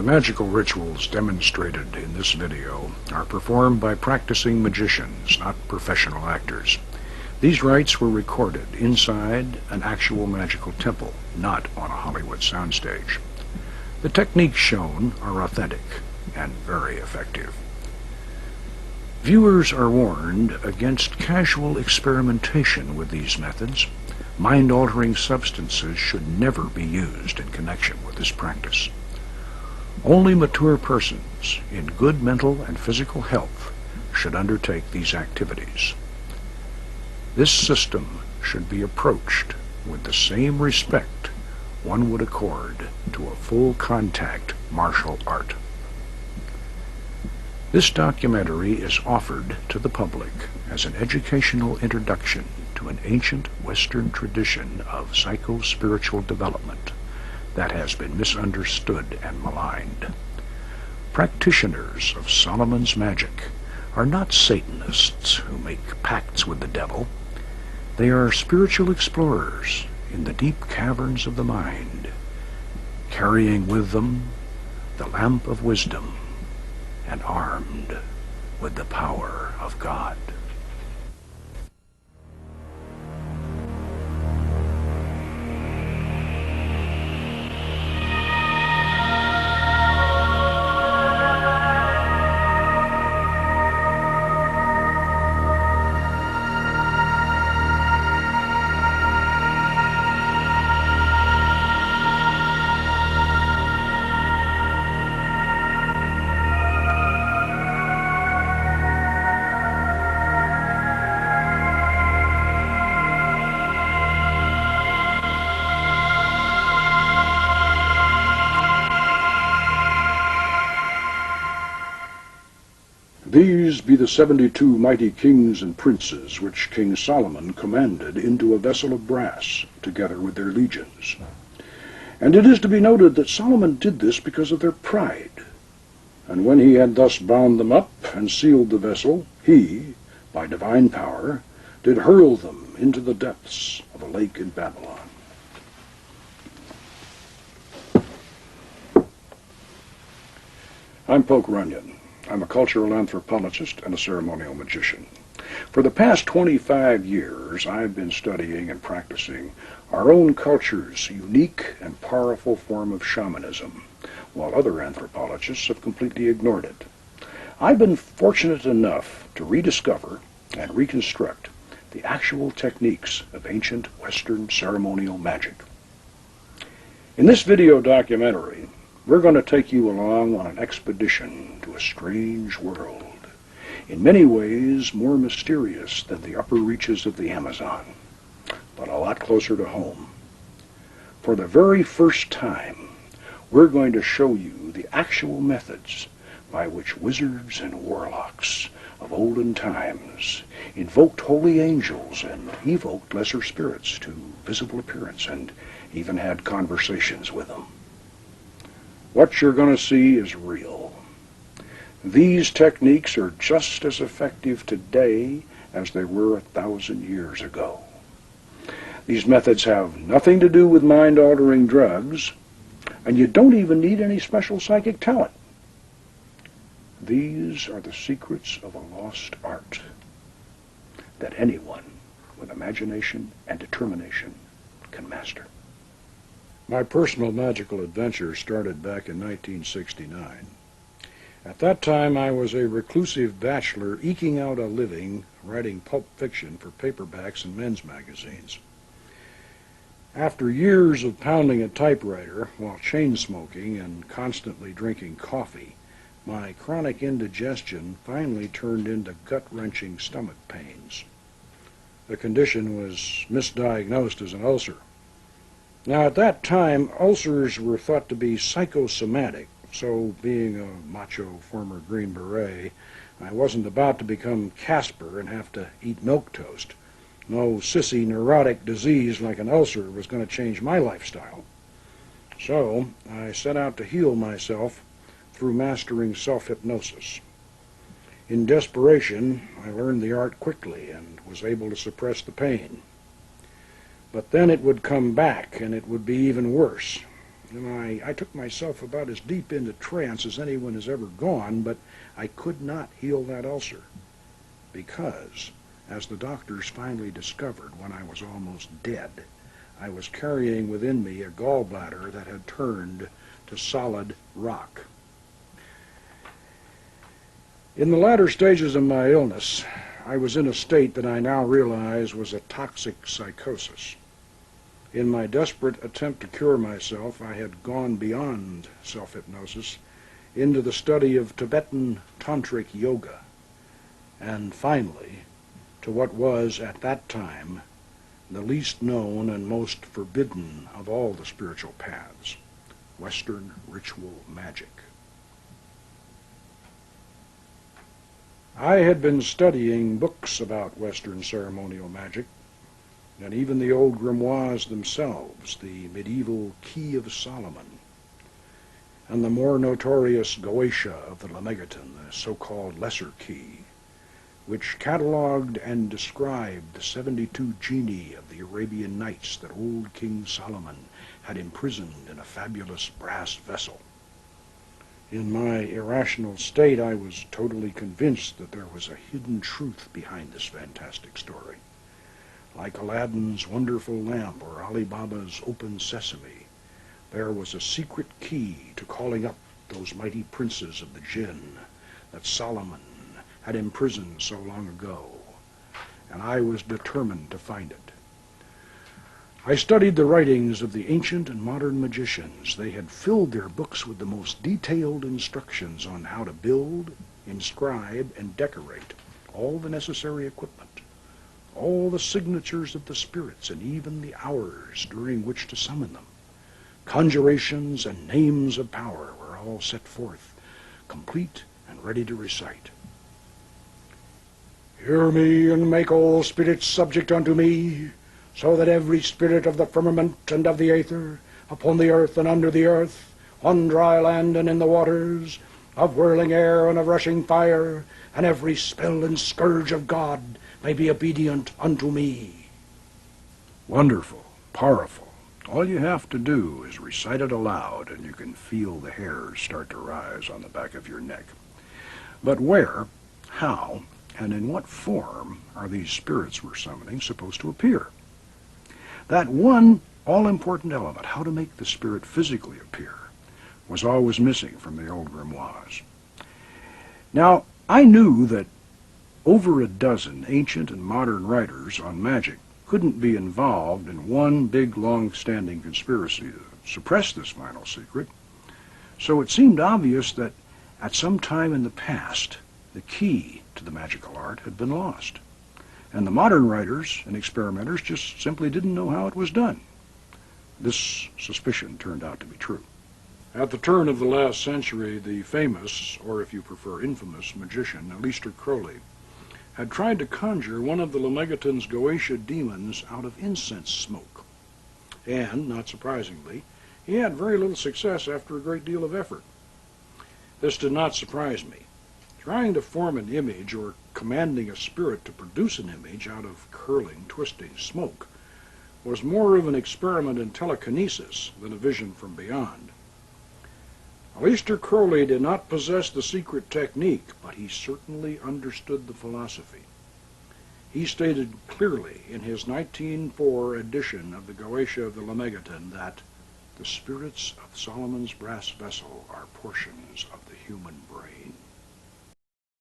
The magical rituals demonstrated in this video are performed by practicing magicians, not professional actors. These rites were recorded inside an actual magical temple, not on a Hollywood soundstage. The techniques shown are authentic and very effective. Viewers are warned against casual experimentation with these methods. Mind-altering substances should never be used in connection with this practice. Only mature persons in good mental and physical health should undertake these activities. This system should be approached with the same respect one would accord to a full-contact martial art. This documentary is offered to the public as an educational introduction to an ancient Western tradition of psycho-spiritual development that has been misunderstood and maligned. Practitioners of Solomon's magic are not Satanists who make pacts with the devil. They are spiritual explorers in the deep caverns of the mind, carrying with them the lamp of wisdom and armed with the power of God. These be the 72 mighty kings and princes which King Solomon commanded into a vessel of brass, together with their legions. And it is to be noted that Solomon did this because of their pride. And when he had thus bound them up and sealed the vessel, he, by divine power, did hurl them into the depths of a lake in Babylon. I'm Poke Runyon. I'm a cultural anthropologist and a ceremonial magician. For the past 25 years, I've been studying and practicing our own culture's unique and powerful form of shamanism, while other anthropologists have completely ignored it. I've been fortunate enough to rediscover and reconstruct the actual techniques of ancient Western ceremonial magic. In this video documentary, we're going to take you along on an expedition to a strange world, in many ways more mysterious than the upper reaches of the Amazon, but a lot closer to home. For the very first time, we're going to show you the actual methods by which wizards and warlocks of olden times invoked holy angels and evoked lesser spirits to visible appearance and even had conversations with them. What you're going to see is real. These techniques are just as effective today as they were 1,000 years ago. These methods have nothing to do with mind-altering drugs, and you don't even need any special psychic talent. These are the secrets of a lost art that anyone with imagination and determination can master. My personal magical adventure started back in 1969. At that time, I was a reclusive bachelor eking out a living writing pulp fiction for paperbacks and men's magazines. After years of pounding a typewriter while chain smoking and constantly drinking coffee, my chronic indigestion finally turned into gut-wrenching stomach pains. The condition was misdiagnosed as an ulcer. Now, at that time, ulcers were thought to be psychosomatic, so being a macho former Green Beret, I wasn't about to become Casper and have to eat milquetoast. No sissy neurotic disease like an ulcer was going to change my lifestyle. So I set out to heal myself through mastering self-hypnosis. In desperation, I learned the art quickly and was able to suppress the pain. But then it would come back, and it would be even worse. and I took myself about as deep into trance as anyone has ever gone, but I could not heal that ulcer because, as the doctors finally discovered when I was almost dead, I was carrying within me a gallbladder that had turned to solid rock. In the latter stages of my illness, I was in a state that I now realize was a toxic psychosis. In my desperate attempt to cure myself, I had gone beyond self-hypnosis into the study of Tibetan tantric yoga, and finally to what was at that time the least known and most forbidden of all the spiritual paths, Western ritual magic. I had been studying books about Western ceremonial magic, and even the old grimoires themselves, the medieval Key of Solomon, and the more notorious Goetia of the Lemegeton, the so-called Lesser Key, which catalogued and described the 72 genii of the Arabian Nights that old King Solomon had imprisoned in a fabulous brass vessel. In my irrational state, I was totally convinced that there was a hidden truth behind this fantastic story. Like Aladdin's wonderful lamp or Ali Baba's open sesame, there was a secret key to calling up those mighty princes of the jinn that Solomon had imprisoned so long ago, and I was determined to find it. I studied the writings of the ancient and modern magicians. They had filled their books with the most detailed instructions on how to build, inscribe, and decorate all the necessary equipment, all the signatures of the spirits, and even the hours during which to summon them. Conjurations and names of power were all set forth, complete and ready to recite. Hear me, and make all spirits subject unto me, so that every spirit of the firmament and of the aether, upon the earth and under the earth, on dry land and in the waters, of whirling air and of rushing fire, and every spell and scourge of God may be obedient unto me. Wonderful, powerful. All you have to do is recite it aloud, and you can feel the hairs start to rise on the back of your neck. But where, how, and in what form are these spirits we're summoning supposed to appear? That one all-important element, how to make the spirit physically appear, was always missing from the old grimoires. Now, I knew that over a dozen ancient and modern writers on magic couldn't be involved in one big, long-standing conspiracy to suppress this vital secret, so it seemed obvious that at some time in the past, the key to the magical art had been lost, and the modern writers and experimenters just simply didn't know how it was done. This suspicion turned out to be true. At the turn of the last century, the famous, or if you prefer infamous, magician Aleister Crowley had tried to conjure one of the Lemegeton's Goetia demons out of incense smoke. And, not surprisingly, he had very little success after a great deal of effort. This did not surprise me. Trying to form an image or commanding a spirit to produce an image out of curling, twisting smoke was more of an experiment in telekinesis than a vision from beyond. Aleister Crowley did not possess the secret technique, but he certainly understood the philosophy. He stated clearly in his 1904 edition of the Goetia of the Lemegeton that the spirits of Solomon's brass vessel are portions of the human brain.